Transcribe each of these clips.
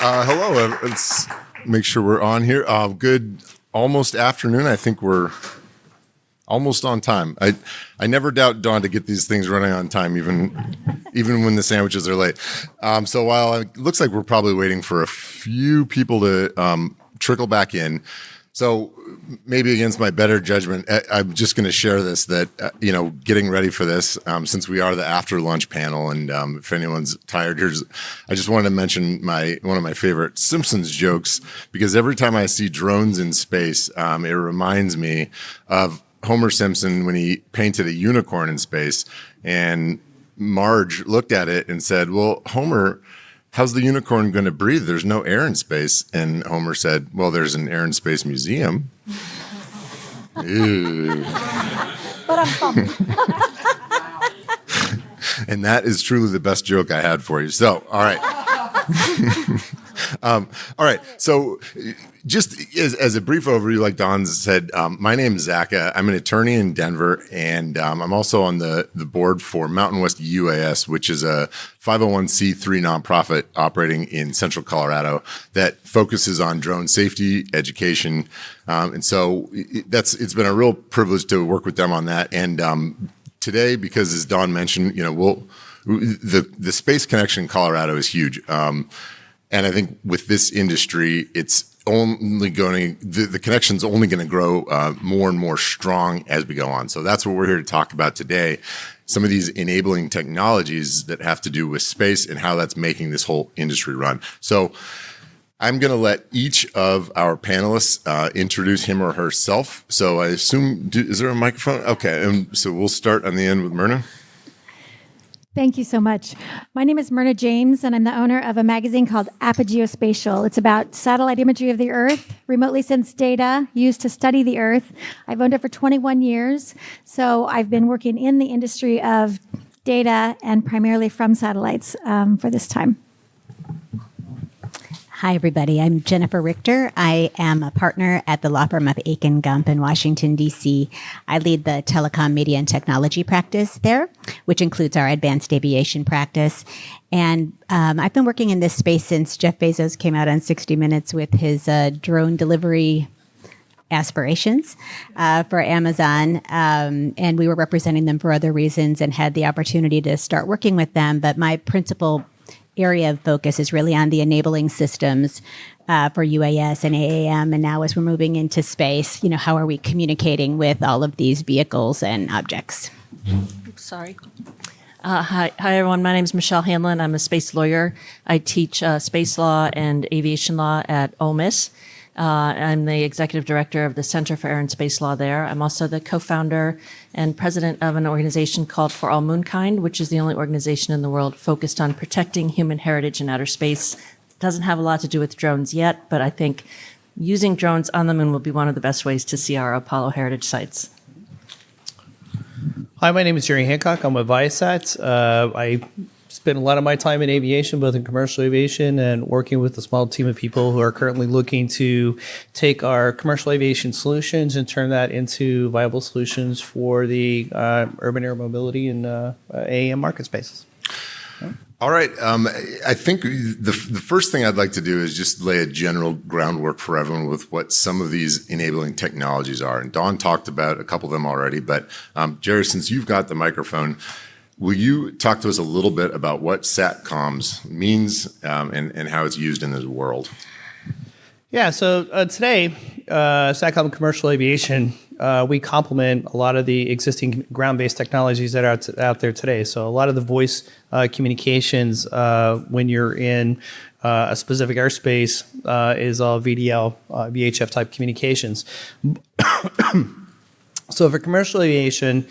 Hello. Let's make sure we're on here. Good almost afternoon. I think we're almost on time. I never doubt Dawn to get these things running on time, even when the sandwiches are late. So while it looks like we're probably waiting for a few people to trickle back in, so maybe against my better judgment, I'm just going to share this, that, getting ready for this, since we are the after lunch panel, and if anyone's tired, I just wanted to mention one of my favorite Simpsons jokes, because every time I see drones in space, it reminds me of Homer Simpson when he painted a unicorn in space, and Marge looked at it and said, "Well, Homer, how's the unicorn going to breathe? There's no air in space." And Homer said, "Well, there's an air and space museum." Ew. But I'm bummed. And that is truly the best joke I had for you. So, all right. All right. So just as a brief overview, like Don said, my name is Zach. I'm an attorney in Denver, and I'm also on the board for Mountain West UAS, which is a 501c3 nonprofit operating in central Colorado that focuses on drone safety education. And so it's been a real privilege to work with them on that. And today, because as Don mentioned, the space connection in Colorado is huge. And I think with this industry, it's only the connection's only going to grow more and more strong as we go on. So that's what we're here to talk about today. Some of these enabling technologies that have to do with space and how that's making this whole industry run. So I'm going to let each of our panelists introduce him or herself. So I assume, is there a microphone? Okay. So we'll start on the end with Myrna. Thank you so much. My name is Myrna James, and I'm the owner of a magazine called Apogeo Spatial. It's about satellite imagery of the Earth, remotely sensed data used to study the Earth. I've owned it for 21 years, so I've been working in the industry of data and primarily from satellites for this time. Hi, everybody. I'm Jennifer Richter. I am a partner at the law firm of Akin Gump in Washington, D.C. I lead the telecom media and technology practice there, which includes our advanced aviation practice. And I've been working in this space since Jeff Bezos came out on 60 Minutes with his drone delivery aspirations for Amazon. And we were representing them for other reasons and had the opportunity to start working with them. But my principal area of focus is really on the enabling systems for UAS and AAM. And now as we're moving into space, how are we communicating with all of these vehicles and objects? Sorry. Hi, everyone. My name is Michelle Hanlon. I'm a space lawyer. I teach space law and aviation law at Ole Miss. I'm the executive director of the Center for Air and Space Law there. I'm also the co-founder and president of an organization called For All Moonkind, which is the only organization in the world focused on protecting human heritage in outer space. It doesn't have a lot to do with drones yet, but I think using drones on the moon will be one of the best ways to see our Apollo heritage sites. Hi, my name is Jerry Hancock. I'm with Viasat. I spend a lot of my time in aviation, both in commercial aviation and working with a small team of people who are currently looking to take our commercial aviation solutions and turn that into viable solutions for the urban air mobility and AAM market spaces. All right. I think the first thing I'd like to do is just lay a general groundwork for everyone with what some of these enabling technologies are. And Dawn talked about a couple of them already, but Jerry, since you've got the microphone, will you talk to us a little bit about what SATCOMS means and how it's used in this world? Yeah, so today, SATCOM commercial aviation, we complement a lot of the existing ground-based technologies that are out there today. So a lot of the voice communications when you're in a specific airspace is all VDL, VHF type communications. So for commercial aviation,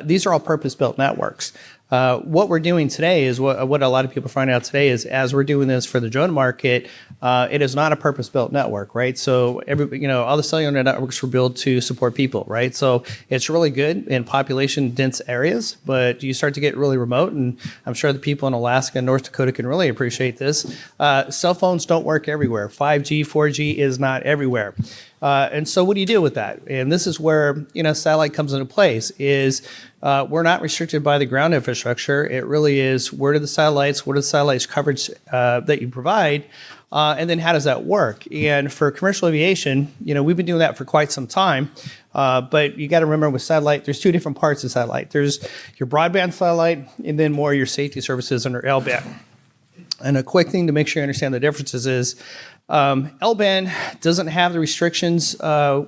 these are all purpose-built networks. What we're doing today is what a lot of people find out today is as we're doing this for the drone market, it is not a purpose-built network, right? So all the cellular networks were built to support people, right? So it's really good in population-dense areas, but you start to get really remote, and I'm sure the people in Alaska and North Dakota can really appreciate this. Cell phones don't work everywhere. 5G, 4G is not everywhere. And so what do you do with that? And this is where, satellite comes into place is we're not restricted by the ground infrastructure. It really is, what are the satellites coverage that you provide? And then how does that work? And for commercial aviation, we've been doing that for quite some time. But you got to remember with satellite, there's two different parts of satellite. There's your broadband satellite and then more your safety services under L-band. And a quick thing to make sure you understand the differences is L-band doesn't have the restrictions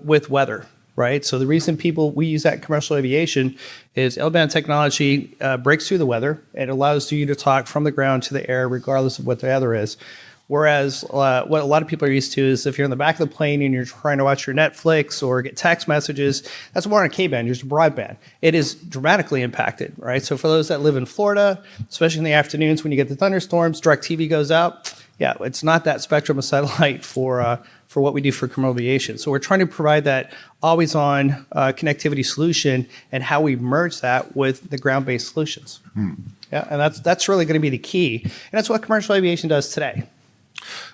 with weather, right? So the reason we use that in commercial aviation is L-band technology breaks through the weather. It allows you to talk from the ground to the air regardless of what the weather is. Whereas what a lot of people are used to is if you're in the back of the plane and you're trying to watch your Netflix or get text messages, that's more on a K-band, just broadband. It is dramatically impacted, right? So for those that live in Florida, especially in the afternoons when you get the thunderstorms, DirecTV goes out. Yeah, it's not that spectrum of satellite for what we do for commercial aviation. So we're trying to provide that always-on connectivity solution and how we merge that with the ground-based solutions. Yeah, and that's really going to be the key. And that's what commercial aviation does today.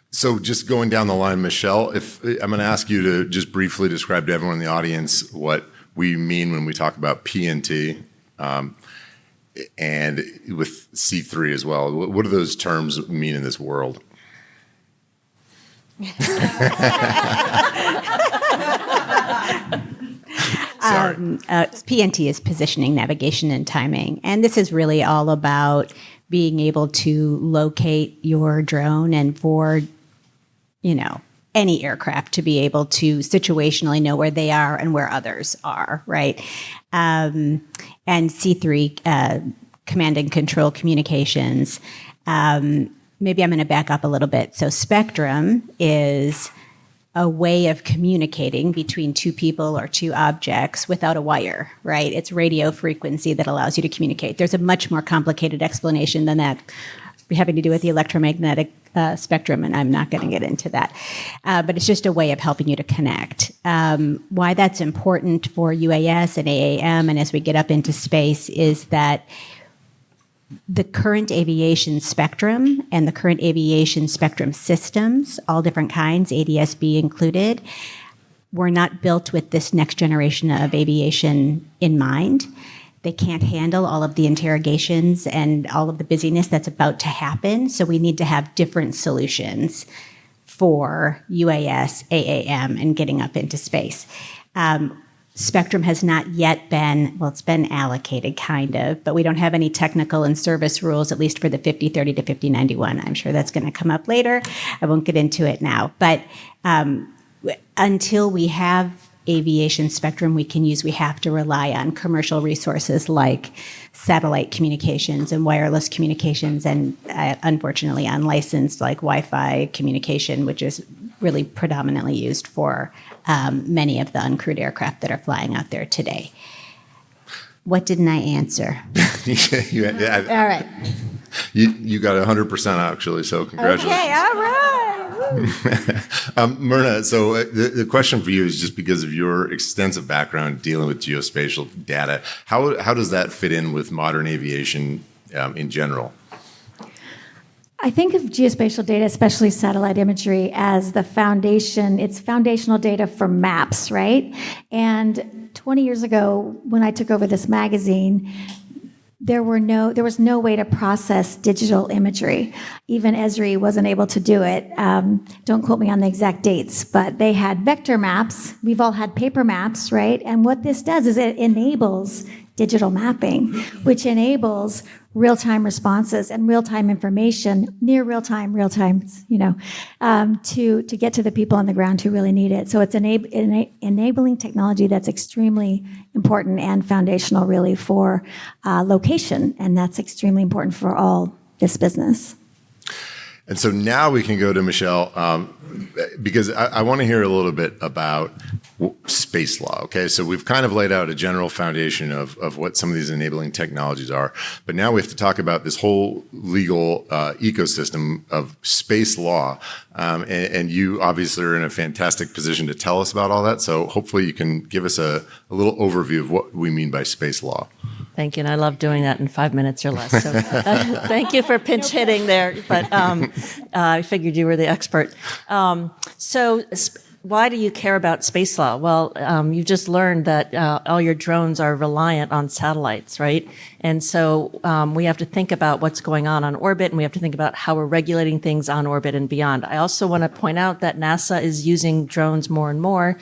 So just going down the line, Michelle, if I'm going to ask you to just briefly describe to everyone in the audience what we mean when we talk about PNT and with C3 as well. What do those terms mean in this world? PNT is positioning, navigation, and timing. And this is really all about being able to locate your drone and for, any aircraft to be able to situationally know where they are and where others are, right? And C3, command and control communications. Maybe I'm going to back up a little bit. So spectrum is a way of communicating between two people or two objects without a wire, right? It's radio frequency that allows you to communicate. There's a much more complicated explanation than that having to do with the electromagnetic spectrum, and I'm not going to get into that. But it's just a way of helping you to connect. Why that's important for UAS and AAM, and as we get up into space, is that the current aviation spectrum and the current aviation spectrum systems, all different kinds, ADS-B included, were not built with this next generation of aviation in mind. They can't handle all of the interrogations and all of the busyness that's about to happen. So we need to have different solutions for UAS, AAM, and getting up into space. Spectrum has not yet been, it's been allocated kind of, but we don't have any technical and service rules, at least for the 5030 to 5091. I'm sure that's going to come up later. I won't get into it now. But until we have aviation spectrum we can use, we have to rely on commercial resources like satellite communications and wireless communications and unfortunately unlicensed like Wi-Fi communication, which is really predominantly used for many of the uncrewed aircraft that are flying out there today. What didn't I answer? All right. You got 100% actually, so congratulations. Okay, all right. Myrna, so the question for you is just because of your extensive background dealing with geospatial data, how does that fit in with modern aviation in general? I think of geospatial data, especially satellite imagery, as the foundation. It's foundational data for maps, right? And 20 years ago, when I took over this magazine, there was no way to process digital imagery. Even Esri wasn't able to do it. Don't quote me on the exact dates, but they had vector maps. We've all had paper maps, right? And what this does is it enables digital mapping, which enables real-time responses and real-time information, near real-time, to get to the people on the ground who really need it. So it's enabling technology that's extremely important and foundational, really, for location, and that's extremely important for all this business. And so now we can go to Michelle, because I want to hear a little bit about space law. Okay, so we've kind of laid out a general foundation of what some of these enabling technologies are, but now we have to talk about this whole legal ecosystem of space law. And you obviously are in a fantastic position to tell us about all that. So hopefully you can give us a little overview of what we mean by space law. Thank you, and I love doing that in 5 minutes or less. So thank you for pinch hitting there, but I figured you were the expert. why do you care about space law? Well, you just learned that all your drones are reliant on satellites, right? And so we have to think about what's going on orbit, and we have to think about how we're regulating things on orbit and beyond. I also want to point out that NASA is using drones more and more.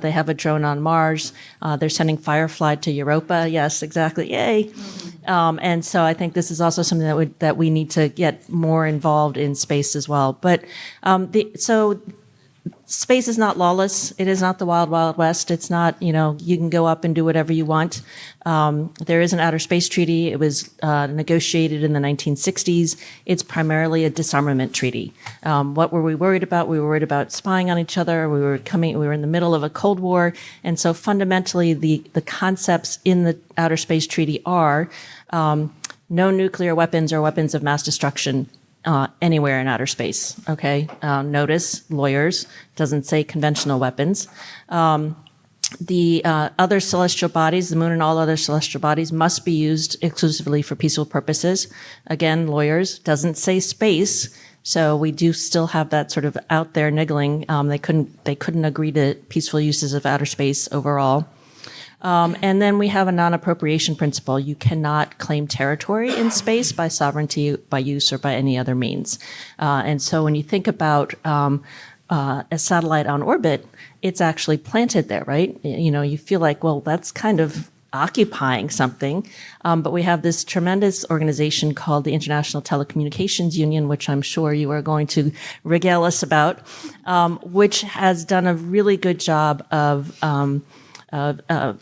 They have a drone on Mars. They're sending Firefly to Europa. Yes, exactly. Yay. And so I think this is also something that we need to get more involved in space as well. But so space is not lawless. It is not the wild, wild west. It's not, you can go up and do whatever you want. There is an outer space treaty. It was negotiated in the 1960s. It's primarily a disarmament treaty. What were we worried about? We were worried about spying on each other. We were in the middle of a Cold War. And so fundamentally, the concepts in the outer space treaty are no nuclear weapons or weapons of mass destruction anywhere in outer space. Okay. Notice, lawyers, doesn't say conventional weapons. The other celestial bodies, the moon and all other celestial bodies, must be used exclusively for peaceful purposes. Again, lawyers, doesn't say space. So we do still have that sort of out there niggling. They couldn't agree to peaceful uses of outer space overall. And then we have a non-appropriation principle. You cannot claim territory in space by sovereignty, by use, or by any other means. And so when you think about a satellite on orbit, it's actually planted there, right? You feel like, well, that's kind of occupying something. But we have this tremendous organization called the International Telecommunications Union, which I'm sure you are going to regale us about, which has done a really good job of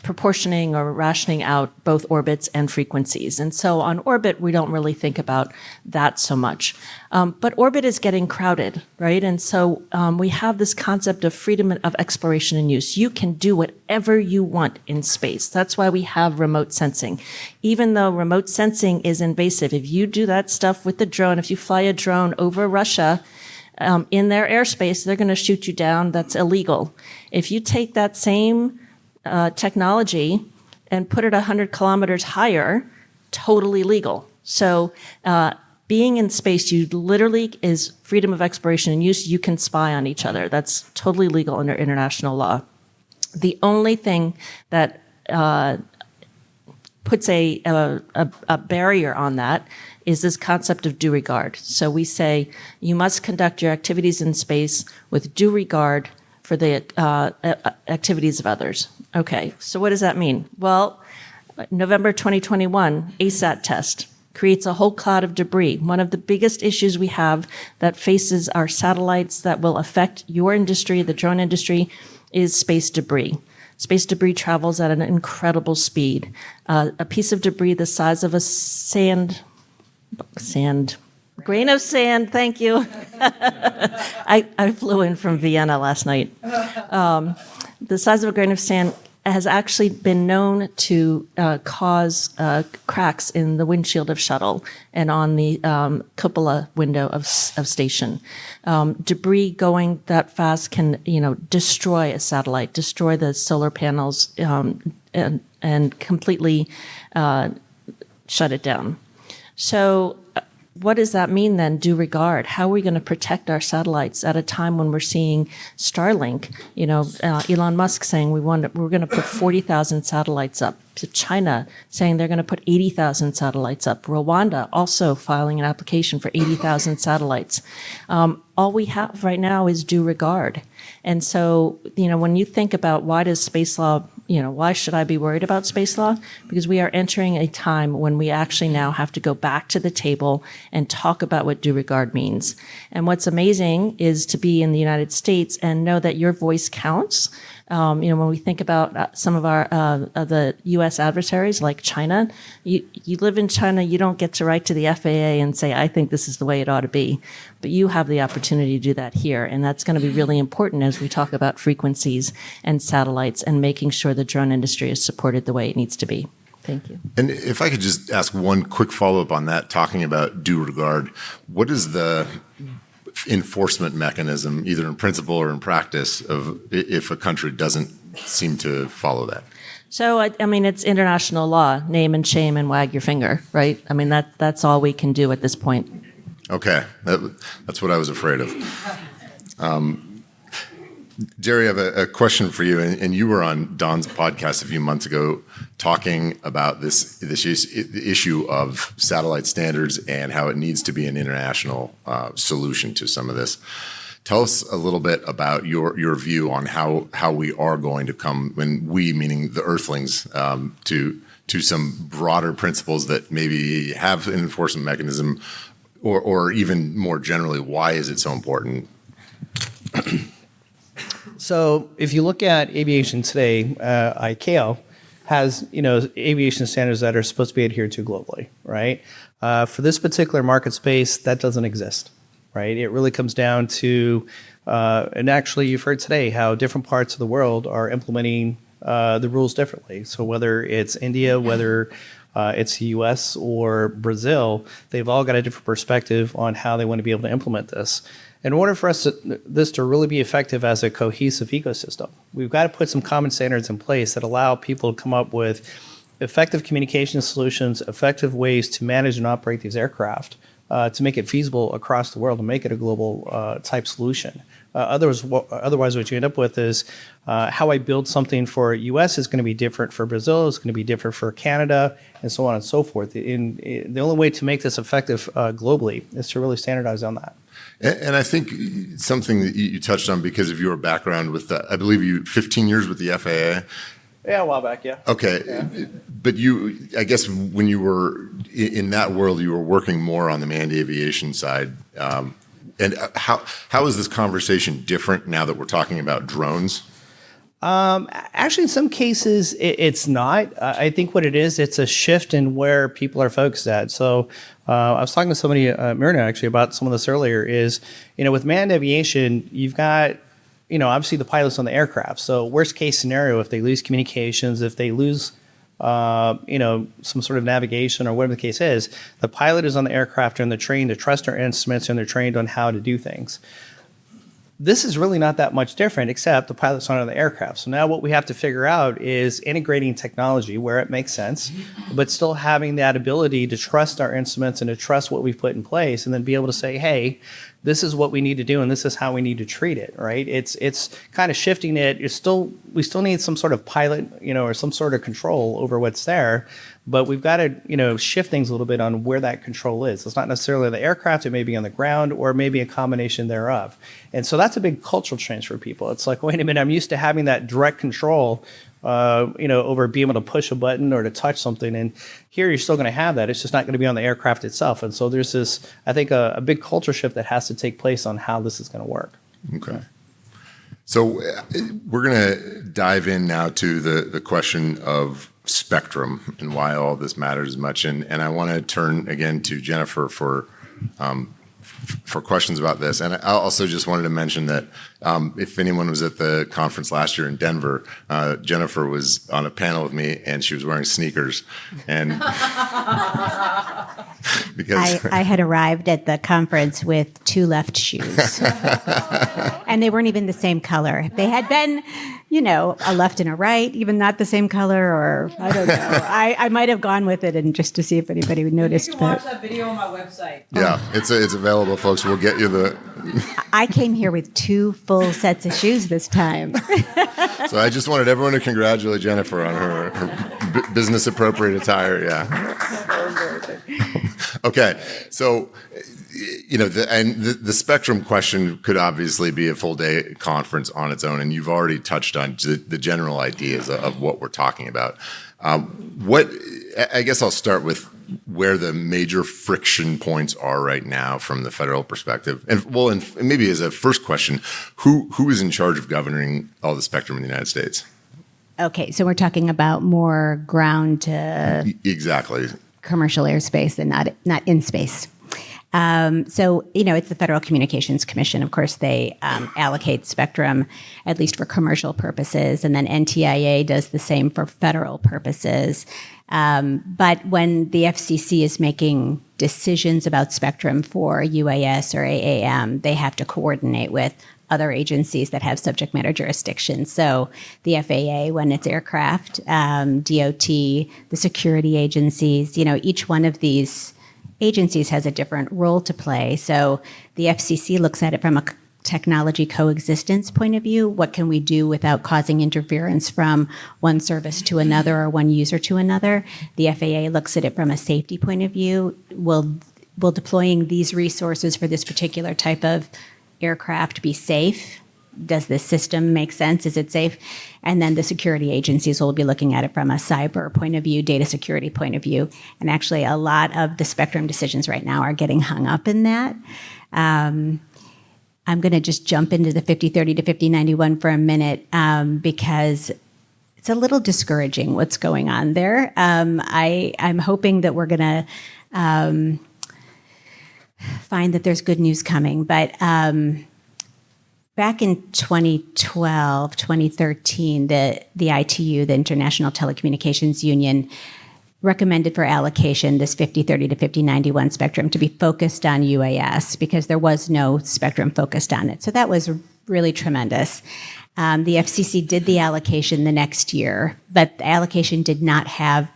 proportioning or rationing out both orbits and frequencies. And so on orbit, we don't really think about that so much. But orbit is getting crowded, right? And so we have this concept of freedom of exploration and use. You can do whatever you want in space. That's why we have remote sensing. Even though remote sensing is invasive, if you do that stuff with the drone, if you fly a drone over Russia, in their airspace, they're going to shoot you down. That's illegal. If you take that same technology and put it 100 kilometers higher, totally legal. So being in space, you literally is freedom of exploration and use. You can spy on each other. That's totally legal under international law. The only thing that puts a barrier on that is this concept of due regard. So we say you must conduct your activities in space with due regard for the activities of others. Okay, so what does that mean? Well, November 2021, ASAT test creates a whole cloud of debris. One of the biggest issues we have that faces our satellites that will affect your industry, the drone industry, is space debris. Space debris travels at an incredible speed. A piece of debris the size of a grain of sand, thank you. I flew in from Vienna last night. The size of a grain of sand has actually been known to cause cracks in the windshield of shuttle and on the cupola window of station. Debris going that fast can, destroy a satellite, destroy the solar panels, and completely shut it down. So what does that mean then, due regard? How are we going to protect our satellites at a time when we're seeing Starlink, Elon Musk saying we're going to put 40,000 satellites up, to China saying they're going to put 80,000 satellites up, Rwanda also filing an application for 80,000 satellites. All we have right now is due regard. And so, when you think about why does space law, why should I be worried about space law? Because we are entering a time when we actually now have to go back to the table and talk about what due regard means. And what's amazing is to be in the United States and know that your voice counts. When we think about some of our the U.S. adversaries like China, you live in China, you don't get to write to the FAA and say, I think this is the way it ought to be. But you have the opportunity to do that here. And that's going to be really important as we talk about frequencies and satellites and making sure the drone industry is supported the way it needs to be. Thank you. And if I could just ask one quick follow-up on that, talking about due regard, what is the enforcement mechanism, either in principle or in practice, of if a country doesn't seem to follow that? So, it's international law, name and shame and wag your finger, right? That's all we can do at this point. Okay, that's what I was afraid of. Jerry, I have a question for you, and you were on Don's podcast a few months ago talking about the issue of satellite standards and how it needs to be an international solution to some of this. Tell us a little bit about your view on how we are going to come, when we, meaning the Earthlings, to some broader principles that maybe have an enforcement mechanism, or even more generally, why is it so important? So if you look at aviation today, ICAO has aviation standards that are supposed to be adhered to globally, right? For this particular market space, that doesn't exist, right? It really comes down to, and actually you've heard today how different parts of the world are implementing the rules differently. So whether it's India, whether it's the US or Brazil, they've all got a different perspective on how they want to be able to implement this. In order for this to really be effective as a cohesive ecosystem, we've got to put some common standards in place that allow people to come up with effective communication solutions, effective ways to manage and operate these aircraft, to make it feasible across the world and make it a global type solution. Otherwise, what you end up with is how I build something for US is going to be different for Brazil, it's going to be different for Canada, and so on and so forth. The only way to make this effective globally is to really standardize on that. And I think something that you touched on because of your background with I believe you 15 years with the FAA. Yeah, a while back, yeah. Okay. Yeah. But I guess when you were in that world, you were working more on the manned aviation side. And how is this conversation different now that we're talking about drones? Actually, in some cases, it's not. I think what it is, it's a shift in where people are focused at. So I was talking to somebody, Myrna, actually, about some of this earlier, is, with manned aviation, you've got, obviously the pilots on the aircraft. So worst case scenario, if they lose communications, if they lose, some sort of navigation or whatever the case is, the pilot is on the aircraft and they're trained to trust their instruments and they're trained on how to do things. This is really not that much different, except the pilot's not on the aircraft. So now what we have to figure out is integrating technology where it makes sense, but still having that ability to trust our instruments and to trust what we've put in place, and then be able to say, hey, this is what we need to do and this is how we need to treat it, right? It's kind of shifting it. We still need some sort of pilot, or some sort of control over what's there, but we've got to, shift things a little bit on where that control is. It's not necessarily the aircraft, it may be on the ground, or maybe a combination thereof. And so that's a big cultural change for people. It's like, wait a minute, I'm used to having that direct control, over being able to push a button or to touch something. And here you're still going to have that. It's just not going to be on the aircraft itself. And so there's this, I think, a big culture shift that has to take place on how this is going to work. Okay. So we're going to dive in now to the question of spectrum and why all this matters as much. And I want to turn again to Jennifer for questions about this. And I also just wanted to mention that if anyone was at the conference last year in Denver, Jennifer was on a panel with me and she was wearing sneakers. And because I had arrived at the conference with two left shoes. And they weren't even the same color. They had been, a left and a right, even not the same color, or I don't know. I might have gone with it and just to see if anybody would notice. You can watch that video on my website. Yeah, it's available, folks. We'll get you the. I came here with two full sets of shoes this time. So I just wanted everyone to congratulate Jennifer on her business appropriate attire. Yeah. Okay, so. The spectrum question could obviously be a full day conference on its own, and you've already touched on the general ideas of what we're talking about. I guess I'll start with where the major friction points are right now from the federal perspective, and maybe as a first question, who is in charge of governing all the spectrum in the United States? Okay, so we're talking about more ground to exactly commercial airspace and not in space. It's the Federal Communications Commission. Of course, they allocate spectrum, at least for commercial purposes, and then NTIA does the same for federal purposes. But when the FCC is making decisions about spectrum for UAS or AAM, they have to coordinate with other agencies that have subject matter jurisdiction. So the FAA, when it's aircraft, DOT, the security agencies, each one of these agencies has a different role to play. So the FCC looks at it from a technology coexistence point of view. What can we do without causing interference from one service to another or one user to another? The FAA looks at it from a safety point of view. Will deploying these resources for this particular type of aircraft be safe? Does this system make sense? Is it safe? And then the security agencies will be looking at it from a cyber point of view, data security point of view. And actually, a lot of the spectrum decisions right now are getting hung up in that. I'm going to just jump into the 5030 to 5091 for a minute because it's a little discouraging what's going on there. I'm hoping that we're going to find that there's good news coming. But back in 2012, 2013, the ITU, the International Telecommunications Union, recommended for allocation this 5030 to 5091 spectrum to be focused on UAS because there was no spectrum focused on it. So that was really tremendous. The FCC did the allocation the next year, but the allocation did not have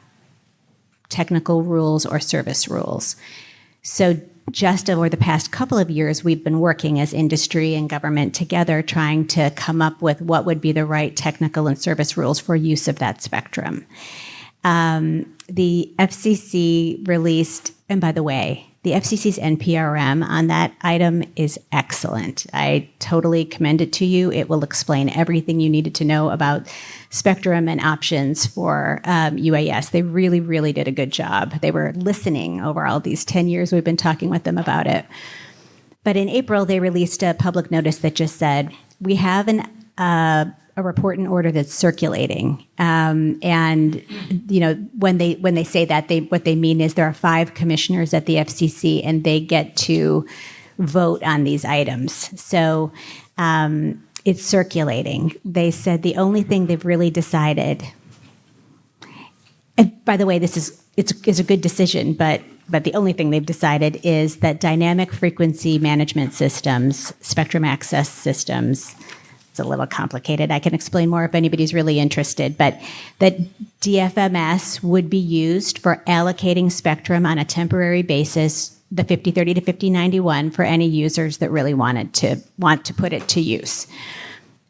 technical rules or service rules. So just over the past couple of years, we've been working as industry and government together trying to come up with what would be the right technical and service rules for use of that spectrum. The FCC released, and by the way, the FCC's NPRM on that item is excellent. I totally commend it to you. It will explain everything you needed to know about spectrum and options for UAS. They really, really did a good job. They were listening over all these 10 years we've been talking with them about it. But in April, they released a public notice that just said, we have a report and order that's circulating. And you know, when they say that, what they mean is there are 5 commissioners at the FCC, and they get to vote on these items. So it's circulating. They said the only thing they've really decided, and by the way, it's a good decision, but the only thing they've decided is that dynamic frequency management systems, spectrum access systems, it's a little complicated. I can explain more if anybody's really interested, but that DFMS would be used for allocating spectrum on a temporary basis, the 5030 to 5091, for any users that really want to put it to use.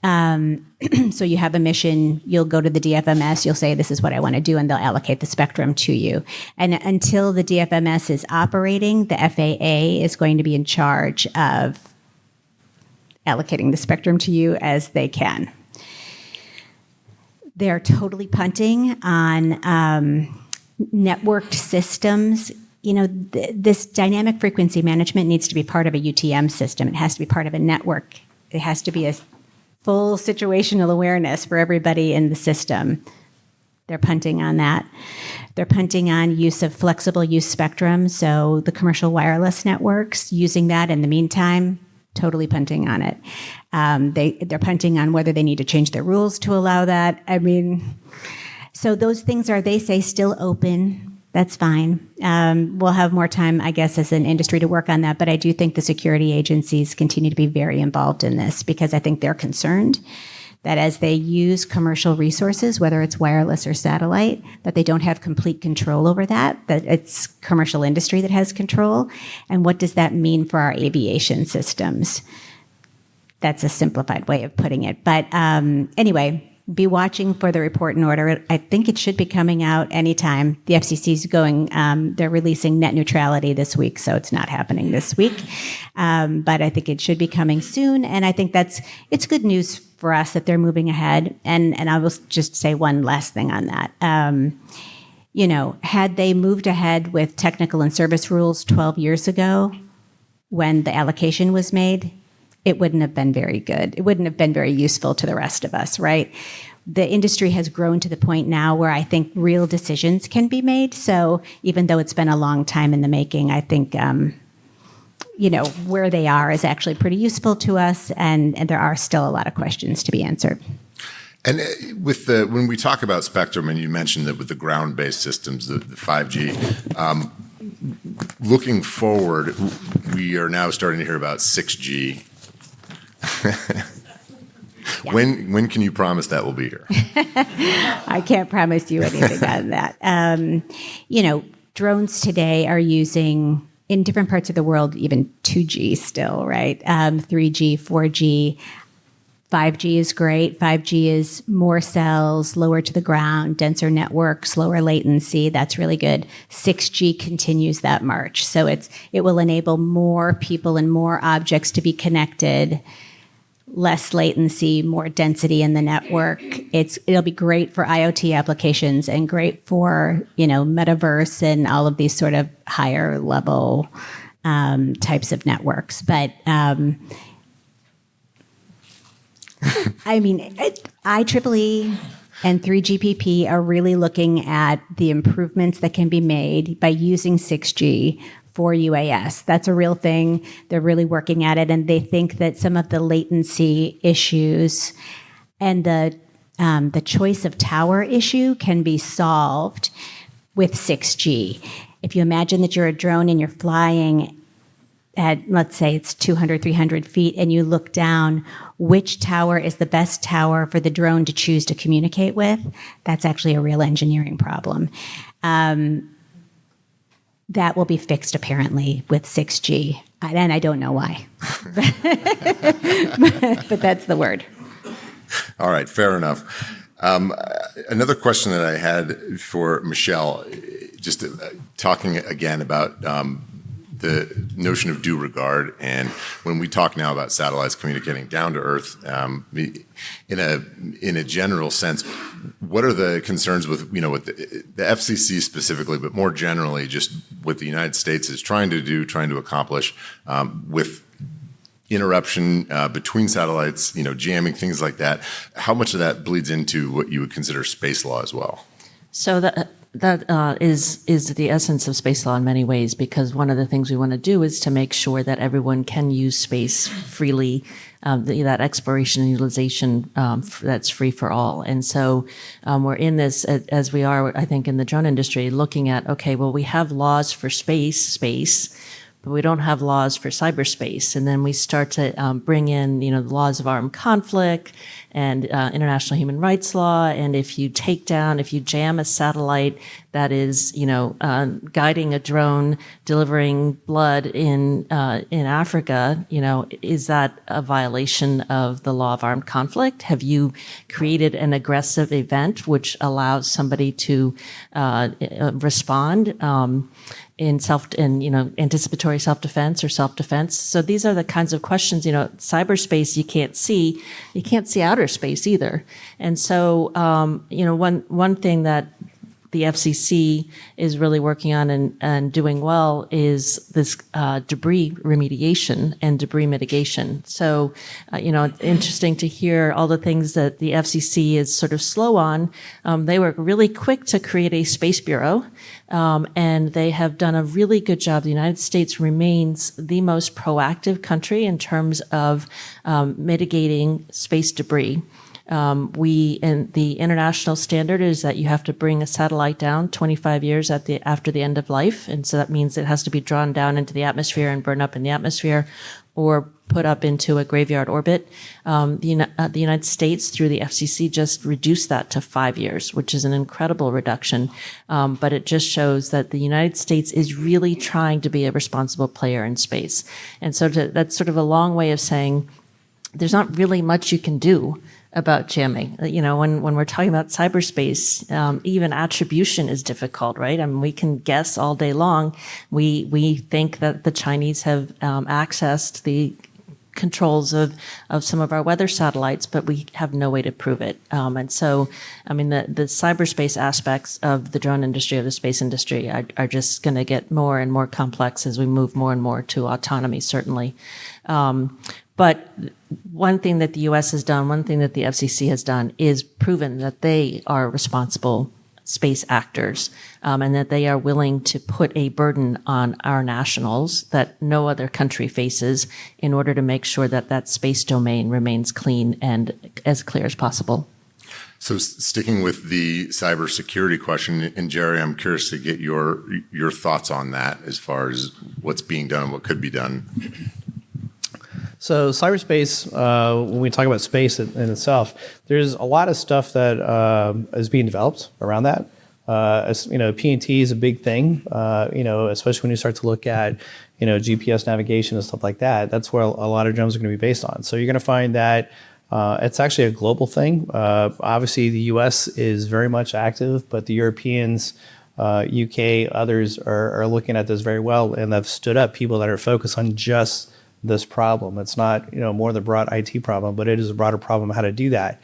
So you have a mission, you'll go to the DFMS, you'll say, this is what I want to do, and they'll allocate the spectrum to you. And until the DFMS is operating, the FAA is going to be in charge of allocating the spectrum to you as they can. They're totally punting on networked systems. You know, this dynamic frequency management needs to be part of a UTM system. It has to be part of a network. It has to be a full situational awareness for everybody in the system. They're punting on that. They're punting on use of flexible use spectrum, so the commercial wireless networks, using that in the meantime, totally punting on it. They're punting on whether they need to change their rules to allow that. I mean, so those things are, they say, still open. That's fine. We'll have more time, I guess, as an industry to work on that. But I do think the security agencies continue to be very involved in this because I think they're concerned that as they use commercial resources, whether it's wireless or satellite, that they don't have complete control over that it's commercial industry that has control. And what does that mean for our aviation systems? That's a simplified way of putting it. But anyway, be watching for the report and order. I think it should be coming out anytime. The FCC's going, they're releasing net neutrality this week, so it's not happening this week. But I think it should be coming soon. And I think it's good news for us that they're moving ahead. And I will just say one last thing on that. You know, had they moved ahead with technical and service rules 12 years ago when the allocation was made, it wouldn't have been very good. It wouldn't have been very useful to the rest of us, right? The industry has grown to the point now where I think real decisions can be made. So even though it's been a long time in the making, I think, you know, where they are is actually pretty useful to us, and there are still a lot of questions to be answered. And with when we talk about spectrum, and you mentioned that with the ground-based systems, the 5G, looking forward, we are now starting to hear about 6G. Yeah. When can you promise that will be here? I can't promise you anything on that. You know, drones today are using in different parts of the world, even 2G still, right? 3G, 4G, 5G is great. 5G is more cells, lower to the ground, denser network, slower latency. That's really good. 6G continues that march. So it will enable more people and more objects to be connected, less latency, more density in the network. It'll be great for IoT applications and great for, metaverse and all of these sort of higher level types of networks. But IEEE and 3GPP are really looking at the improvements that can be made by using 6G for UAS. That's a real thing. They're really working at it, and they think that some of the latency issues and the choice of tower issue can be solved with 6G. If you imagine that you're a drone and you're flying at, let's say it's 200, 300 feet, and you look down, which tower is the best tower for the drone to choose to communicate with? That's actually a real engineering problem. That will be fixed apparently with 6G. And I don't know why. but that's the word. All right, fair enough. Another question that I had for Michelle, just talking again about the notion of due regard, and when we talk now about satellites communicating down to Earth, in a general sense, what are the concerns with with the FCC specifically, but more generally, just what the United States is trying to accomplish with interruption between satellites, jamming, things like that? How much of that bleeds into what you would consider space law as well? So that is the essence of space law in many ways, because one of the things we want to do is to make sure that everyone can use space freely, that exploration and utilization that's free for all. And so we're in this, as we are, I think, in the drone industry, looking at, okay, well, we have laws for space, but we don't have laws for cyberspace. And then we start to bring in, the laws of armed conflict and international human rights law. And if you jam a satellite that is, guiding a drone, delivering blood in Africa, is that a violation of the law of armed conflict? Have you created an aggressive event which allows somebody to respond? In anticipatory self-defense or self-defense. So these are the kinds of questions, cyberspace you can't see outer space either. And so, one thing that the FCC is really working on and doing well is this debris remediation and debris mitigation. So, it's interesting to hear all the things that the FCC is sort of slow on. They were really quick to create a space bureau, and they have done a really good job. The United States remains the most proactive country in terms of mitigating space debris. And the international standard is that you have to bring a satellite down 25 years after the end of life. And so that means it has to be drawn down into the atmosphere and burn up in the atmosphere or put up into a graveyard orbit. The United States, through the FCC, just reduced that to 5 years, which is an incredible reduction. But it just shows that the United States is really trying to be a responsible player in space. And so that's sort of a long way of saying there's not really much you can do about jamming. When we're talking about cyberspace, even attribution is difficult, right? I mean, we can guess all day long. We think that the Chinese have accessed the controls of some of our weather satellites, but we have no way to prove it. And so, I mean, the cyberspace aspects of the drone industry, of the space industry, are just going to get more and more complex as we move more and more to autonomy, certainly. But one thing that the U.S. has done, one thing that the FCC has done, is proven that they are responsible space actors, and that they are willing to put a burden on our nationals that no other country faces in order to make sure that that space domain remains clean and as clear as possible. So sticking with the cybersecurity question, and Jerry, I'm curious to get your thoughts on that as far as what's being done and what could be done. So cyberspace, when we talk about space in itself, there's a lot of stuff that is being developed around that. P&T is a big thing, especially when you start to look at, GPS navigation and stuff like that. That's where a lot of drones are going to be based on. So you're going to find that it's actually a global thing. Obviously, the U.S. is very much active, but the Europeans, UK, others are looking at this very well, and have stood up people that are focused on just this problem. It's not, more the broad IT problem, but it is a broader problem how to do that.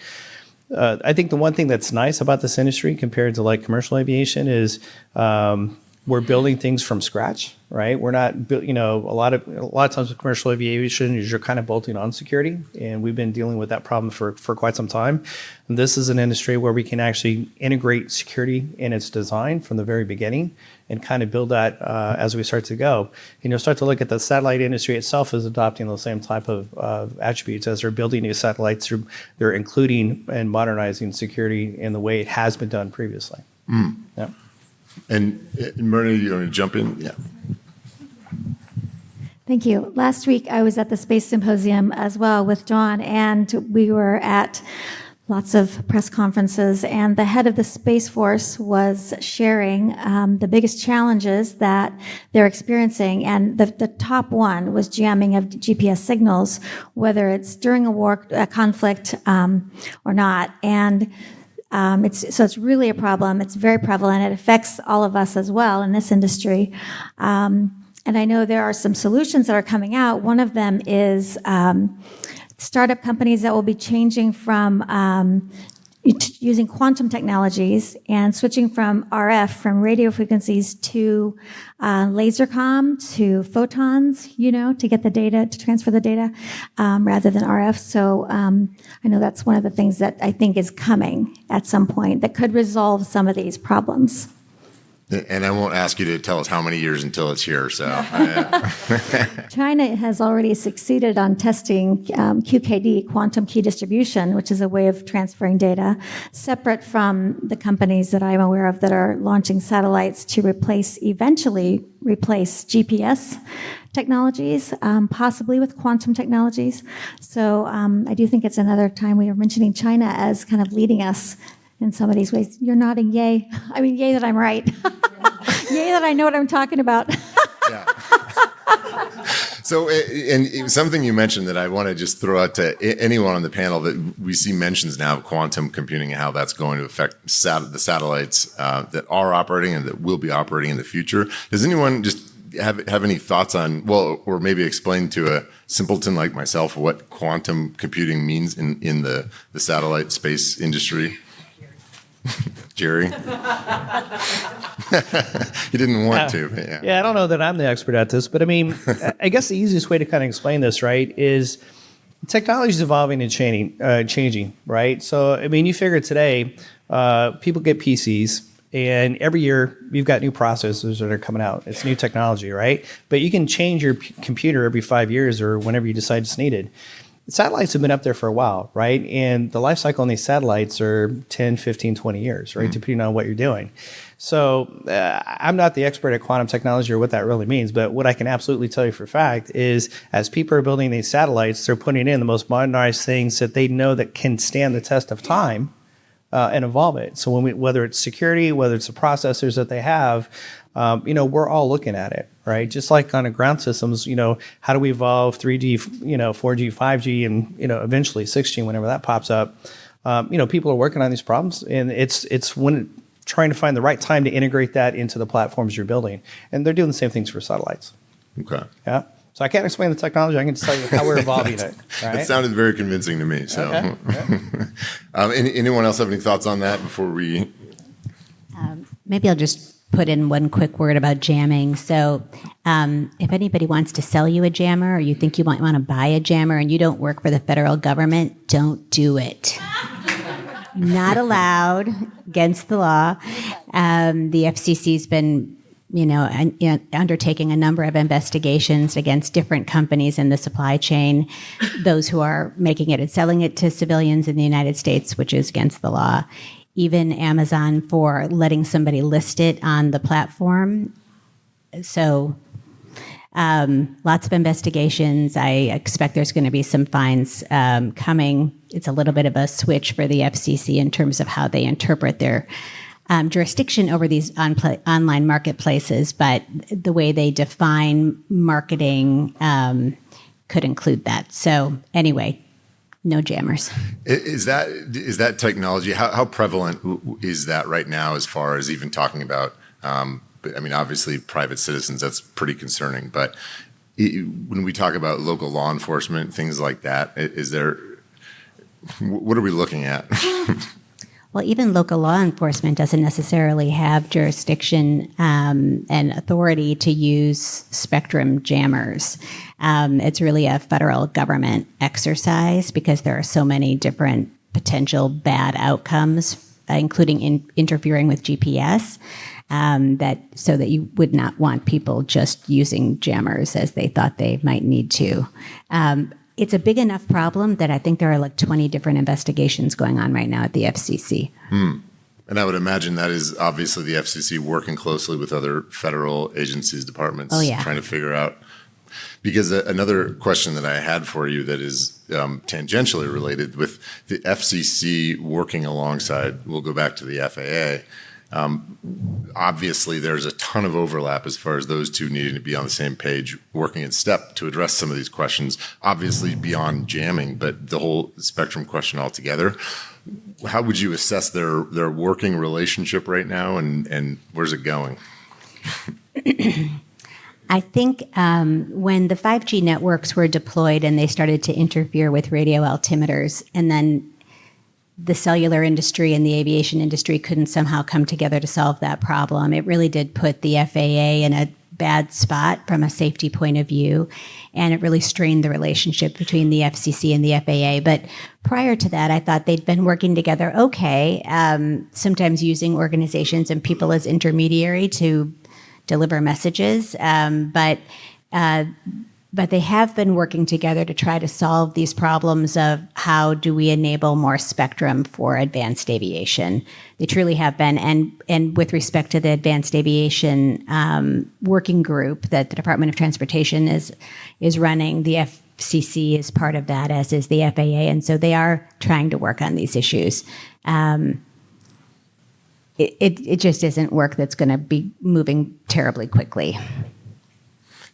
I think the one thing that's nice about this industry compared to like commercial aviation is we're building things from scratch, right? We're not, a lot of times with commercial aviation is you're kind of bolting on security, and we've been dealing with that problem for quite some time. And this is an industry where we can actually integrate security in its design from the very beginning and kind of build that as we start to go. Start to look at the satellite industry itself is adopting the same type of attributes as they're building new satellites. They're including and modernizing security in the way it has been done previously. Yeah. And Myrna, you want to jump in? Yeah. Thank you. Last week, I was at the Space Symposium as well with John, and we were at lots of press conferences, and the head of the Space Force was sharing the biggest challenges that they're experiencing, and the top one was jamming of GPS signals, whether it's during a conflict or not. And it's really a problem. It's very prevalent. It affects all of us as well in this industry. And I know there are some solutions that are coming out. One of them is startup companies that will be changing from using quantum technologies and switching from RF, from radio frequencies, to laser comm, to photons, to get the data, to transfer the data, rather than RF. So I know that's one of the things that I think is coming at some point that could resolve some of these problems. And I won't ask you to tell us how many years until it's here. So China has already succeeded on testing QKD, quantum key distribution, which is a way of transferring data, separate from the companies that I'm aware of that are launching satellites to eventually replace GPS technologies, possibly with quantum technologies. So I do think it's another time we are mentioning China as kind of leading us in some of these ways. You're nodding yay. I mean, yay that I'm right. Yay that I know what I'm talking about. Yeah. So, and it was something you mentioned that I want to just throw out to anyone on the panel, that we see mentions now of quantum computing and how that's going to affect the satellites that are operating and that will be operating in the future. Does anyone just have any thoughts on, or maybe explain to a simpleton like myself what quantum computing means in the satellite space industry? Jerry? He didn't want to. But yeah, I don't know that I'm the expert at this, but I mean, I guess the easiest way to kind of explain this, right, is technology is evolving and changing, right? So, I mean, you figure today, people get PCs, and every year you've got new processors that are coming out. It's new technology, right? But you can change your computer every 5 years or whenever you decide it's needed. Satellites have been up there for a while, right? And the life cycle on these satellites are 10, 15, 20 years, right? Depending on what you're doing. So I'm not the expert at quantum technology or what that really means, but what I can absolutely tell you for a fact is as people are building these satellites, they're putting in the most modernized things that they know that can stand the test of time and evolve it. So whether it's security, whether it's the processors that they have, we're all looking at it, right? Just like on the ground systems, how do we evolve 3G, 4G, 5G, and, eventually 6G whenever that pops up. People are working on these problems, and it's when trying to find the right time to integrate that into the platforms you're building. And they're doing the same things for satellites. Okay. Yeah. So I can't explain the technology. I can just tell you how we're evolving it. Right? It sounded very convincing to me. So, okay. Anyone else have any thoughts on that before we? Maybe I'll just put in one quick word about jamming. So if anybody wants to sell you a jammer, or you think you might want to buy a jammer and you don't work for the federal government, don't do it. Not allowed, against the law. The FCC's been undertaking a number of investigations against different companies in the supply chain, those who are making it and selling it to civilians in the United States, which is against the law. Even Amazon for letting somebody list it on the platform. So lots of investigations. I expect there's going to be some fines coming. It's a little bit of a switch for the FCC in terms of how they interpret their jurisdiction over these online marketplaces, but the way they define marketing could include that. So anyway, no jammers. Is that technology? How prevalent is that right now, as far as even talking about? I mean, obviously, private citizens, that's pretty concerning. But when we talk about local law enforcement, things like that, what are we looking at? Well, even local law enforcement doesn't necessarily have jurisdiction and authority to use spectrum jammers. It's really a federal government exercise because there are so many different potential bad outcomes, including interfering with GPS, so that you would not want people just using jammers as they thought they might need to. It's a big enough problem that I think there are like 20 different investigations going on right now at the FCC. And I would imagine that is obviously the FCC working closely with other federal agencies, departments, trying to figure out. Because another question that I had for you that is tangentially related with the FCC working alongside, we'll go back to the FAA. Obviously, there's a ton of overlap as far as those two needing to be on the same page, working in step to address some of these questions, obviously beyond jamming, but the whole spectrum question altogether. How would you assess their working relationship right now, and where's it going? I think when the 5G networks were deployed and they started to interfere with radio altimeters, and then the cellular industry and the aviation industry couldn't somehow come together to solve that problem, it really did put the FAA in a bad spot from a safety point of view, and it really strained the relationship between the FCC and the FAA. But prior to that, I thought they'd been working together okay, sometimes using organizations and people as intermediary to deliver messages, but they have been working together to try to solve these problems of how do we enable more spectrum for advanced aviation. They truly have been. And with respect to the advanced aviation working group that the Department of Transportation is running, the FCC is part of that, as is the FAA. And so they are trying to work on these issues. It just isn't work that's going to be moving terribly quickly.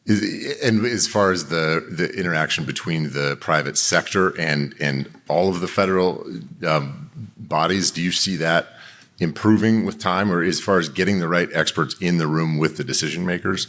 And as far as the interaction between the private sector and all of the federal bodies, do you see that improving with time, or as far as getting the right experts in the room with the decision makers?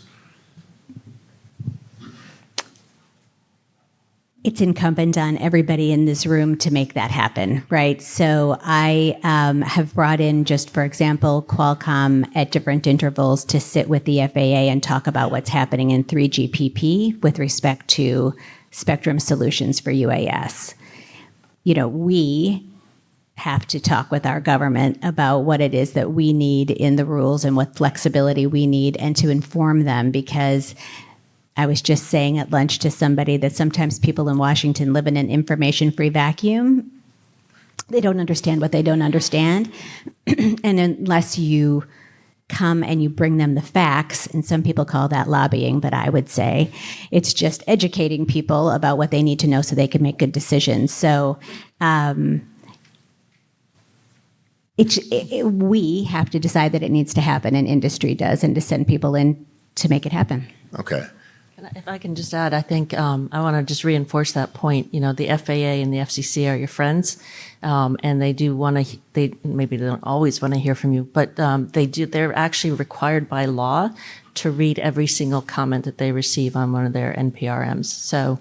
It's incumbent on everybody in this room to make that happen, right? So I have brought in, just for example, Qualcomm at different intervals to sit with the FAA and talk about what's happening in 3GPP with respect to spectrum solutions for UAS. You know, we have to talk with our government about what it is that we need in the rules and what flexibility we need, and to inform them, because I was just saying at lunch to somebody that sometimes people in Washington live in an information-free vacuum. They don't understand what they don't understand. And unless you come and you bring them the facts, and some people call that lobbying, but I would say it's just educating people about what they need to know so they can make good decisions. So we have to decide that it needs to happen, and industry does, and to send people in to make it happen. Okay. If I can just add, I think I want to just reinforce that point. You know, the FAA and the FCC are your friends, and they do want to. They maybe they don't always want to hear from you, but they do. They're actually required by law to read every single comment that they receive on one of their NPRMs. So,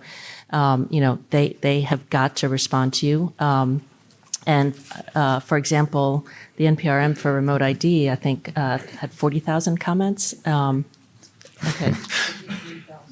you know, they have got to respond to you. And for example, the NPRM for remote ID, I think, had 40,000 comments. Okay.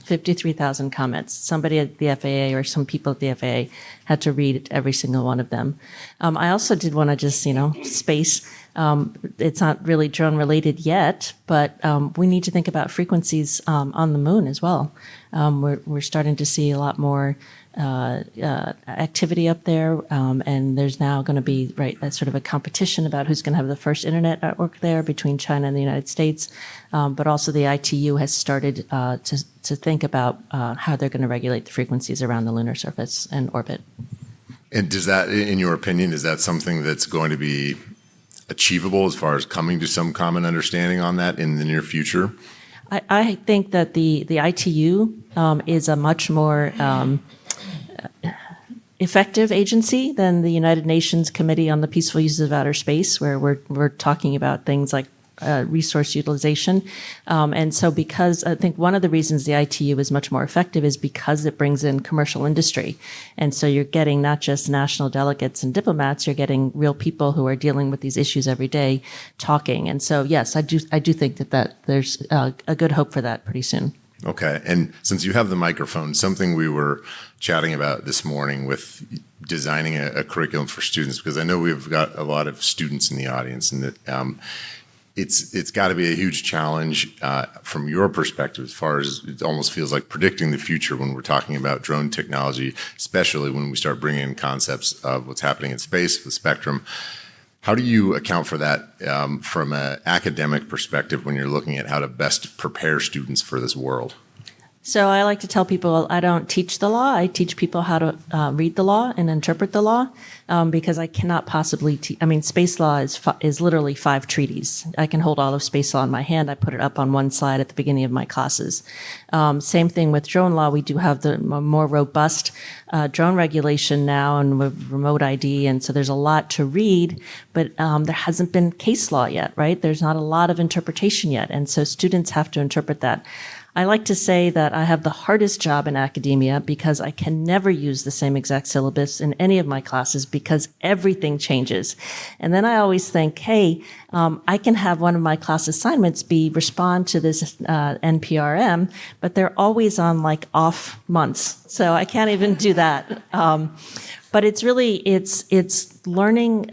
53,000 comments. Somebody at the FAA or some people at the FAA had to read every single one of them. I also did want to just, space. It's not really drone related yet, but we need to think about frequencies on the moon as well. We're starting to see a lot more activity up there, and there's now going to be a sort of a competition about who's going to have the first internet network there between China and the United States. But also the ITU has started to think about how they're going to regulate the frequencies around the lunar surface and orbit. And does that, in your opinion, is that something that's going to be achievable as far as coming to some common understanding on that in the near future? I think that the ITU is a much more effective agency than the United Nations Committee on the Peaceful Use of Outer Space, where we're talking about things like resource utilization. And so because I think one of the reasons the ITU is much more effective is because it brings in commercial industry. And so you're getting not just national delegates and diplomats, you're getting real people who are dealing with these issues every day talking. And so, yes, I do think that there's a good hope for that pretty soon. Okay. And since you have the microphone, something we were chatting about this morning with designing a curriculum for students, because I know we've got a lot of students in the audience, and that it's got to be a huge challenge from your perspective, as far as it almost feels like predicting the future when we're talking about drone technology, especially when we start bringing in concepts of what's happening in space with spectrum. How do you account for that from an academic perspective when you're looking at how to best prepare students for this world? So I like to tell people I don't teach the law. I teach people how to read the law and interpret the law, because I cannot possibly teach. I mean, space law is literally 5 treaties. I can hold all of space law in my hand. I put it up on one slide at the beginning of my classes. Same thing with drone law. We do have the more robust drone regulation now, and with remote ID, and so there's a lot to read, but there hasn't been case law yet, right? There's not a lot of interpretation yet, and so students have to interpret that. I like to say that I have the hardest job in academia because I can never use the same exact syllabus in any of my classes because everything changes. And then I always think, hey, I can have one of my class assignments be respond to this NPRM, but they're always on like off months. So I can't even do that. But it's really, it's learning,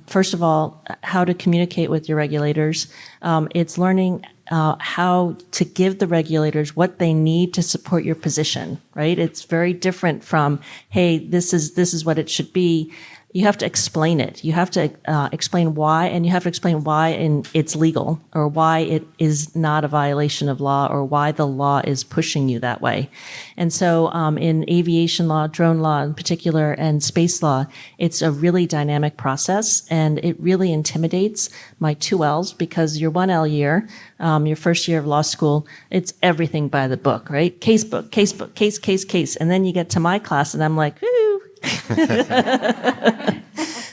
first of all, how to communicate with your regulators. It's learning how to give the regulators what they need to support your position, right? It's very different from, hey, this is what it should be. You have to explain it. You have to explain why, and you have to explain why it's legal, or why it is not a violation of law, or why the law is pushing you that way. And so in aviation law, drone law in particular, and space law, it's a really dynamic process, and it really intimidates my 2Ls, because your 1L year, your first year of law school, it's everything by the book, right? Case book, case, case. And then you get to my class, and I'm like, whoo!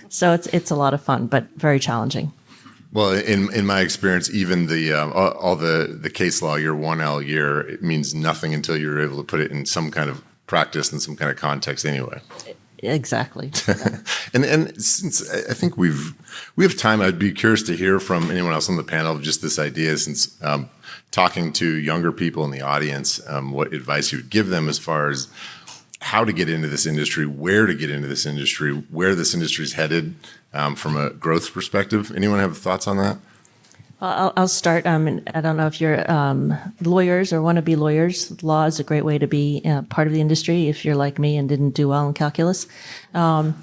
So it's a lot of fun, but very challenging. Well, in my experience, even all the case law, your 1L year, it means nothing until you're able to put it in some kind of practice and some kind of context anyway. Exactly. And since I think we have time, I'd be curious to hear from anyone else on the panel of just this idea, since talking to younger people in the audience, what advice you would give them as far as how to get into this industry, where to get into this industry, where this industry is headed from a growth perspective. Anyone have thoughts on that? I'll start. I don't know if you're lawyers or want to be lawyers. Law is a great way to be part of the industry if you're like me and didn't do well in calculus. But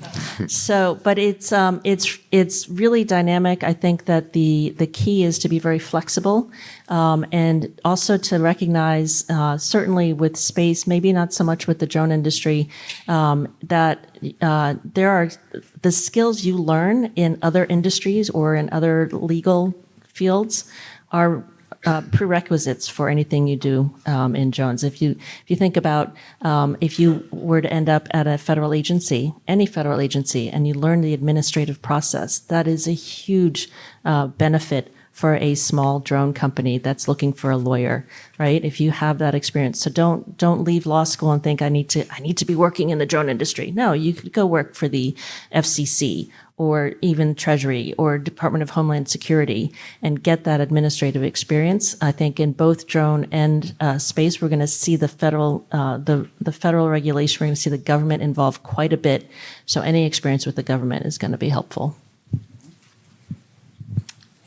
it's really dynamic. I think that the key is to be very flexible, and also to recognize, certainly with space, maybe not so much with the drone industry, that there are the skills you learn in other industries or in other legal fields are prerequisites for anything you do in drones. If you think about if you were to end up at a federal agency, any federal agency, and you learn the administrative process, that is a huge benefit for a small drone company that's looking for a lawyer, right? If you have that experience. So don't leave law school and think I need to be working in the drone industry. No, you could go work for the FCC or even Treasury or Department of Homeland Security and get that administrative experience. I think in both drone and space, we're going to see the federal regulation. We're going to see the government involved quite a bit. So any experience with the government is going to be helpful.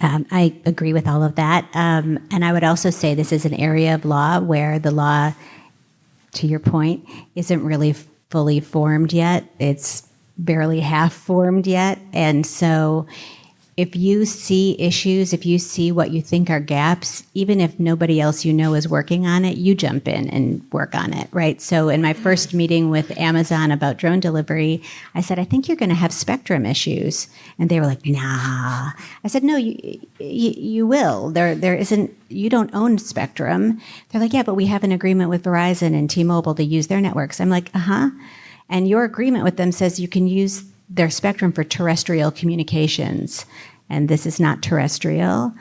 I agree with all of that. And I would also say this is an area of law where the law, to your point, isn't really fully formed yet. It's barely half formed yet. And so if you see issues, if you see what you think are gaps, even if nobody else you know is working on it, you jump in and work on it, right? So in my first meeting with Amazon about drone delivery, I said, I think you're going to have spectrum issues. And they were like, nah. I said, no, you will. There isn't, you don't own spectrum. They're like, yeah, but we have an agreement with Verizon and T-Mobile to use their networks. I'm like, uh-huh. And your agreement with them says you can use their spectrum for terrestrial communications, and this is not terrestrial.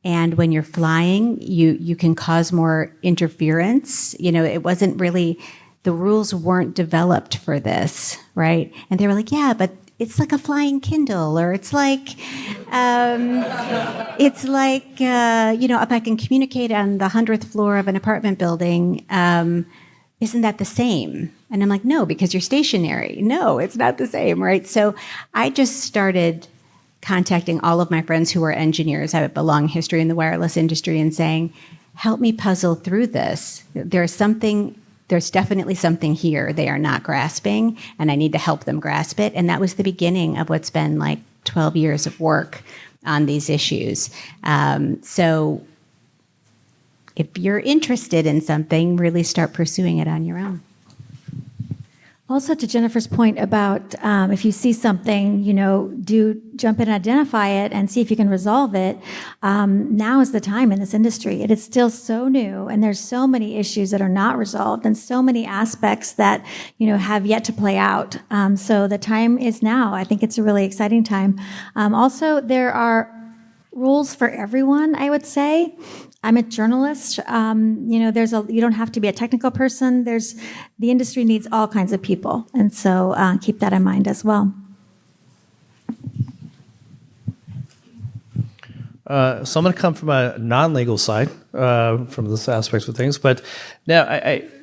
And when you're flying, you can cause more interference. It wasn't really, the rules weren't developed for this, right? And they were like, yeah, but it's like a flying Kindle, or it's like, if I can communicate on the 100th floor of an apartment building, isn't that the same? And I'm like, no, because you're stationary. No, it's not the same, right? So I just started contacting all of my friends who were engineers. I have a long history in the wireless industry, and saying, help me puzzle through this. There's definitely something here they are not grasping, and I need to help them grasp it. And that was the beginning of what's been like 12 years of work on these issues. So if you're interested in something, really start pursuing it on your own. Also, to Jennifer's point about if you see something, do jump in and identify it and see if you can resolve it. Now is the time in this industry. It is still so new, and there's so many issues that are not resolved, and so many aspects that have yet to play out. So the time is now. I think it's a really exciting time. Also, there are rules for everyone, I would say. I'm a journalist. You don't have to be a technical person. The industry needs all kinds of people. And so keep that in mind as well. So I'm going to come from a non-legal side, from this aspects of things. But now,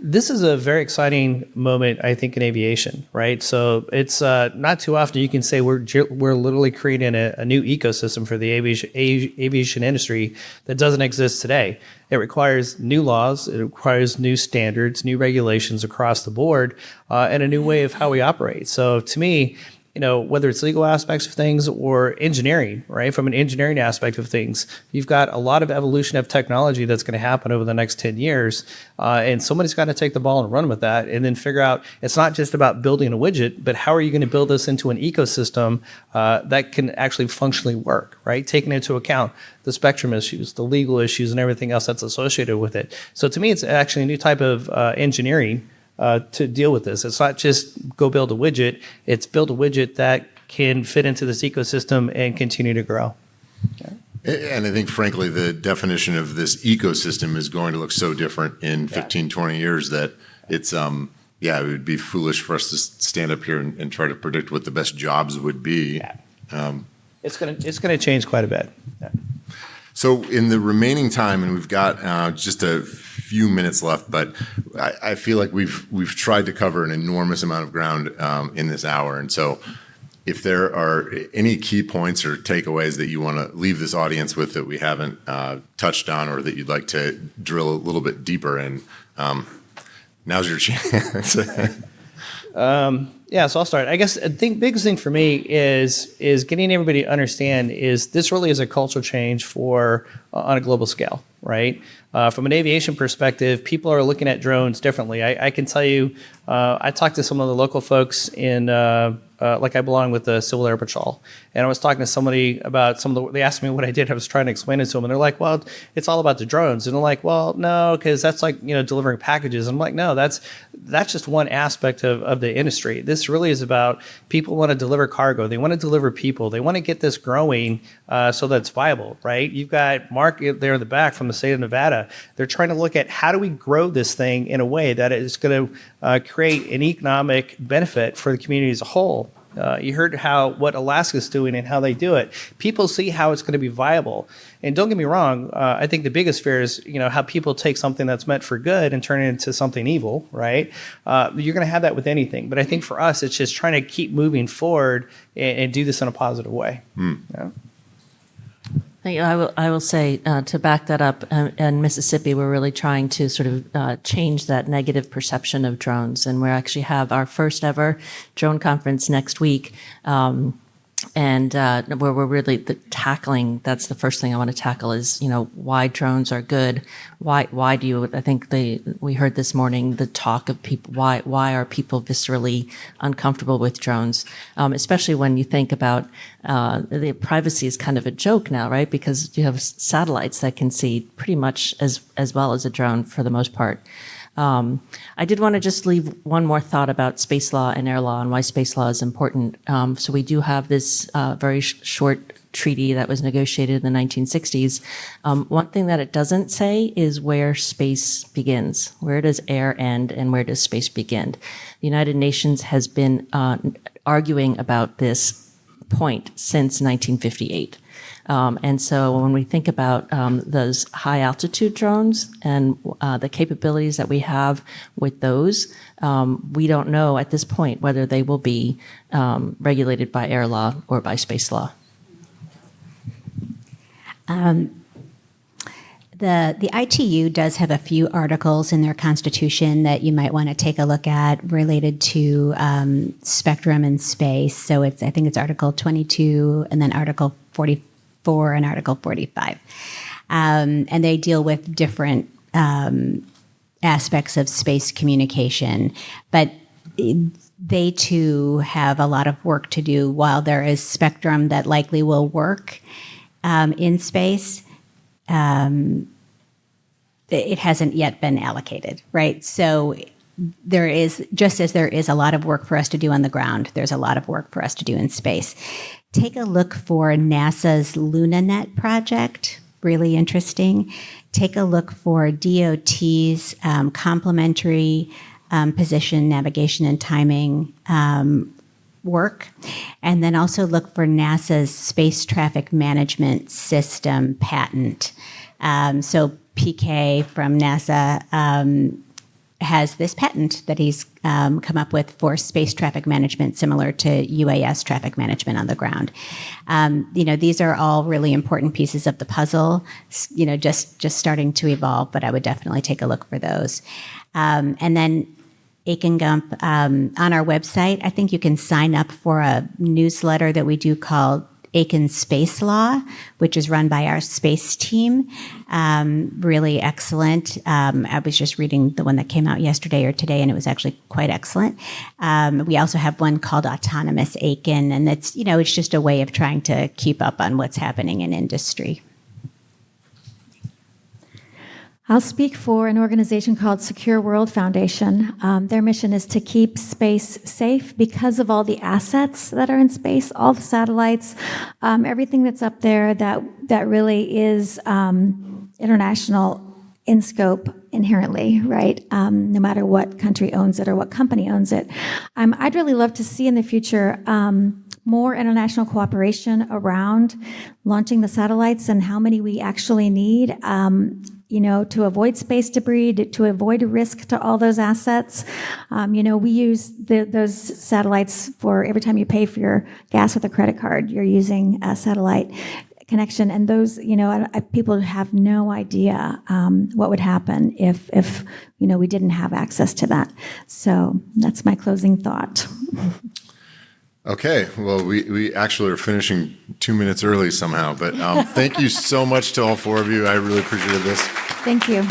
this is a very exciting moment, I think, in aviation, right? So it's not too often you can say we're literally creating a new ecosystem for the aviation industry that doesn't exist today. It requires new laws, it requires new standards, new regulations across the board, and a new way of how we operate. So to me, whether it's legal aspects of things or engineering, right? From an engineering aspect of things, you've got a lot of evolution of technology that's going to happen over the next 10 years. And somebody's got to take the ball and run with that, and then figure out it's not just about building a widget, but how are you going to build this into an ecosystem that can actually functionally work, right? Taking into account the spectrum issues, the legal issues, and everything else that's associated with it. So to me, it's actually a new type of engineering to deal with this. It's not just go build a widget, it's build a widget that can fit into this ecosystem and continue to grow. Okay. And I think, frankly, the definition of this ecosystem is going to look so different in 15, 20 years that it's, it would be foolish for us to stand up here and try to predict what the best jobs would be. Yeah. It's gonna change quite a bit. Yeah. So in the remaining time, and we've got just a few minutes left, but I feel like we've tried to cover an enormous amount of ground in this hour. And so if there are any key points or takeaways that you want to leave this audience with that we haven't touched on, or that you'd like to drill a little bit deeper in, now's your chance. So I'll start. I guess the biggest thing for me is getting everybody to understand is this really is a cultural change on a global scale, right? From an aviation perspective, people are looking at drones differently. I can tell you, I talked to some of the local folks in, like I belong with the Civil Air Patrol, and I was talking to somebody about they asked me what I did. I was trying to explain it to them, and they're like, well, it's all about the drones. And they're like, well, no, because that's like, delivering packages. And I'm like, no, that's just one aspect of the industry. This really is about people want to deliver cargo. They want to deliver people. They want to get this growing so that it's viable, right? You've got Mark there in the back from the state of Nevada. They're trying to look at how do we grow this thing in a way that is going to create an economic benefit for the community as a whole. You heard what Alaska's doing and how they do it. People see how it's going to be viable. And don't get me wrong, I think the biggest fear is, how people take something that's meant for good and turn it into something evil, right? You're going to have that with anything. But I think for us, it's just trying to keep moving forward and do this in a positive way. Yeah. I will say, to back that up, in Mississippi, we're really trying to sort of change that negative perception of drones. And we actually have our first ever drone conference next week. and where we're really tackling. That's the first thing I want to tackle is, why drones are good. Why do you? I think we heard this morning the talk of people. Why are people viscerally uncomfortable with drones? Especially when you think about the privacy is kind of a joke now, right? Because you have satellites that can see pretty much as well as a drone for the most part. I did want to just leave one more thought about space law and air law and why space law is important. So we do have this very short treaty that was negotiated in the 1960s. One thing that it doesn't say is where space begins. Where does air end and where does space begin? The United Nations has been arguing about this point since 1958. And so when we think about those high altitude drones and the capabilities that we have with those, we don't know at this point whether they will be regulated by air law or by space law. The ITU does have a few articles in their constitution that you might want to take a look at related to spectrum and space. So I think it's Article 22 and then Article 44 and Article 45. And they deal with different aspects of space communication. But they too have a lot of work to do. While there is spectrum that likely will work in space, it hasn't yet been allocated, right? So there is, just as there is a lot of work for us to do on the ground, there's a lot of work for us to do in space. Take a look for NASA's LunaNet project, really interesting. Take a look for DOT's complementary position, navigation, and timing work. And then also look for NASA's Space Traffic Management System patent. So PK from NASA has this patent that he's come up with for space traffic management, similar to UAS traffic management on the ground. These are all really important pieces of the puzzle, just starting to evolve, but I would definitely take a look for those. And then Akin Gump, on our website, I think you can sign up for a newsletter that we do called Akin Space Law, which is run by our space team. Really excellent. I was just reading the one that came out yesterday or today, and it was actually quite excellent. We also have one called Autonomous Akin, and it's just a way of trying to keep up on what's happening in industry. I'll speak for an organization called Secure World Foundation. Their mission is to keep space safe because of all the assets that are in space, all the satellites, everything that's up there that really is international in scope inherently, right? No matter what country owns it or what company owns it. I'd really love to see in the future more international cooperation around launching the satellites and how many we actually need. To avoid space debris, to avoid risk to all those assets. We use those satellites for every time you pay for your gas with a credit card, you're using a satellite connection. And those, people have no idea what would happen if we didn't have access to that. So that's my closing thought. Okay, well, we actually are finishing 2 minutes early somehow, but thank you so much to all four of you. I really appreciated this. Thank you.